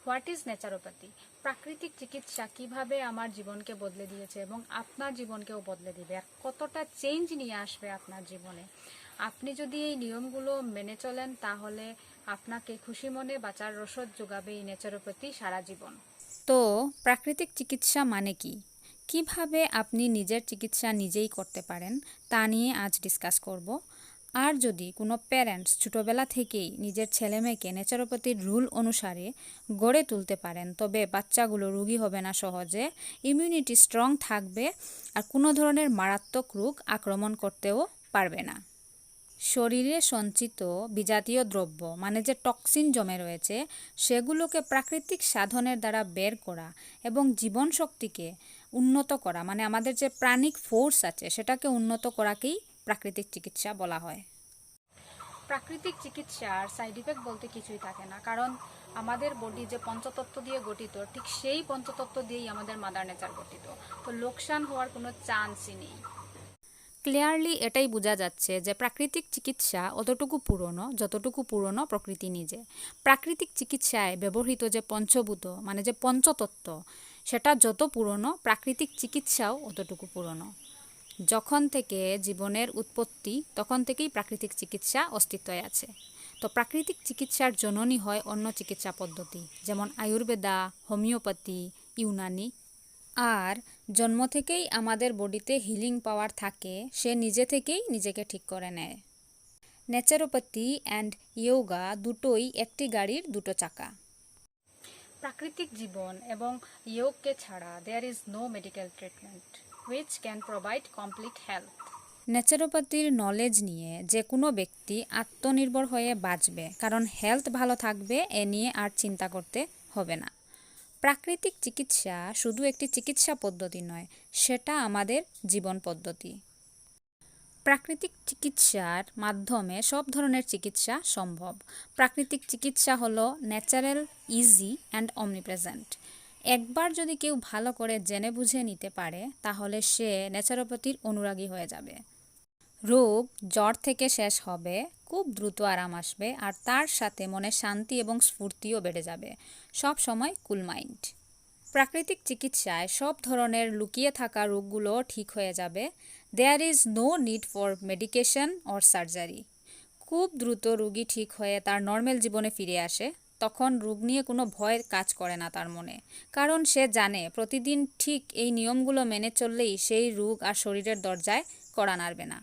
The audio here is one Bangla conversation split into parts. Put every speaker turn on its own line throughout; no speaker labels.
What is naturopathy? প্রাকৃতিক চিকিৎসা কিভাবে আমার জীবনকে বদলে দিয়েছে এবং আপনার জীবনকেও বদলে দিবে, আর কতটা চেঞ্জ নিয়ে আসবে আপনার জীবনে। আপনি যদি এই নিয়মগুলো মেনে চলেন তাহলে আপনাকে খুশি মনে বাঁচার রসদ যোগাবে এই ন্যাচারোপ্যাথি সারা জীবন। তো প্রাকৃতিক চিকিৎসা মানে কি, কিভাবে আপনি নিজের চিকিৎসা নিজেই করতে পারেন তা নিয়ে আজ ডিসকাস করব। আর যদি কোনো প্যারেন্টস ছোটোবেলা থেকেই নিজের ছেলেমেয়েকে ন্যাচারোপ্যাথির রুল অনুসারে গড়ে তুলতে পারেন তবে বাচ্চাগুলো রোগী হবে না সহজে, ইমিউনিটি স্ট্রং থাকবে আর কোনো ধরনের মারাত্মক রোগ আক্রমণ করতেও পারবে না। শরীরে সঞ্চিত বিজাতীয় দ্রব্য মানে যে টক্সিন জমে রয়েছে সেগুলোকে প্রাকৃতিক সাধনের দ্বারা বের করা এবং জীবন শক্তিকে উন্নত করা, মানে আমাদের যে প্রাণিক ফোর্স আছে সেটাকে উন্নত করাকেই প্রাকৃতিক চিকিৎসা বলা হয়। প্রাকৃতিক চিকিৎসার সাইড ইফেক্ট বলতে কিছুই থাকে না, কারণ আমাদের বডি যে পঞ্চতত্ত্ব দিয়ে গঠিত ঠিক সেই পঞ্চতত্ত্ব দিয়েই আমাদের মাদার নেচার গঠিত, তো লোকসান হওয়ার কোনো চান্সই নেই। ক্লিয়ারলি এটাই বোঝা যাচ্ছে যে প্রাকৃতিক চিকিৎসা অতটুকু পুরনো যতটুকু পুরনো প্রকৃতি নিজে। প্রাকৃতিক চিকিৎসায় ব্যবহৃত যে পঞ্চভূত মানে যে পঞ্চতত্ত্ব সেটা যত পুরনো, প্রাকৃতিক চিকিৎসাও অতটুকু পুরনো। যখন থেকে জীবনের উৎপত্তি তখন থেকেই প্রাকৃতিক চিকিৎসা অস্তিত্বে আছে। তো প্রাকৃতিক চিকিৎসার জননী হয় অন্য চিকিৎসা পদ্ধতি যেমন আয়ুর্বেদা, হোমিওপ্যাথি, ইউনানি। আর জন্ম থেকেই আমাদের বডিতে হিলিং পাওয়ার থাকে, সে নিজে থেকেই নিজেকে ঠিক করে নেয়। ন্যাচারোপ্যাথি অ্যান্ড ইয়োগা দুটোই একটি গাড়ির দুটো চাকা। প্রাকৃতিক জীবন এবং যোগকে ছাড়া there is no medical treatment which can provide complete health. ন্যাচারোপ্যাথির নলেজ নিয়ে যে কোনো ব্যক্তি আত্মনির্ভর হয়ে বাঁচবে, কারণ হেলথ ভালো থাকবে এ নিয়ে আর চিন্তা করতে হবে না। প্রাকৃতিক চিকিৎসা শুধু একটি চিকিৎসা পদ্ধতি নয়, সেটা আমাদের জীবন পদ্ধতি। প্রাকৃতিক চিকিৎসার মাধ্যমে সব ধরনের চিকিৎসা সম্ভব। প্রাকৃতিক চিকিৎসা হলো ন্যাচারাল, ইজি অ্যান্ড অমনিপ্রেজেন্ট। একবার যদি কেউ ভালো করে জেনে বুঝে নিতে পারে তাহলে সে ন্যাচারোপ্যাথির অনুরাগী হয়ে যাবে। রোগ জ্বর থেকে শেষ হবে, খুব দ্রুত আরাম আসবে আর তার সাথে মনে শান্তি এবং স্ফূর্তিও বেড়ে যাবে। সব সময় কুল মাইন্ড। প্রাকৃতিক চিকিৎসায় সব ধরনের লুকিয়ে থাকা রোগগুলো ঠিক হয়ে যাবে। There is no need for medication or surgery. খুব দ্রুত রোগী ঠিক হয়ে তার নর্মাল জীবনে ফিরে আসে। তখন রোগ নিয়ে কোনো ভয় কাজ করে না তার মনে, কারণ সে জানে প্রতিদিন ঠিক এই নিয়মগুলো মেনে চললেই সেই রোগ আর শরীরের দরজায় কড়া নাড়বে না।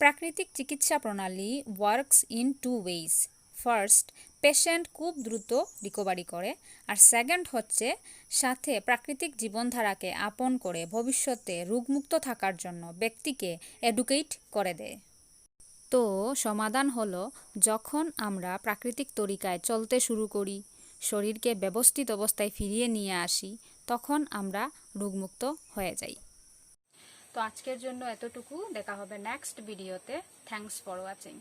প্রাকৃতিক চিকিৎসা প্রণালী works in two ways. First, patient খুব দ্রুত রিকভারি করে, আর সেকেন্ড হচ্ছে সাথে প্রাকৃতিক জীবনধারাকে আপন করে ভবিষ্যতে রোগমুক্ত থাকার জন্য ব্যক্তিকে এডুকেট করে দেয়। তো সমাধান হলো, যখন আমরা প্রাকৃতিক তরিকায় চলতে শুরু করি, শরীরকে ব্যবস্থিত অবস্থায় ফিরিয়ে নিয়ে আসি, তখন আমরা রোগমুক্ত হয়ে যাই। তো আজকের জন্য এতটুকু, দেখা হবে নেক্সট ভিডিওতে। Thanks for watching.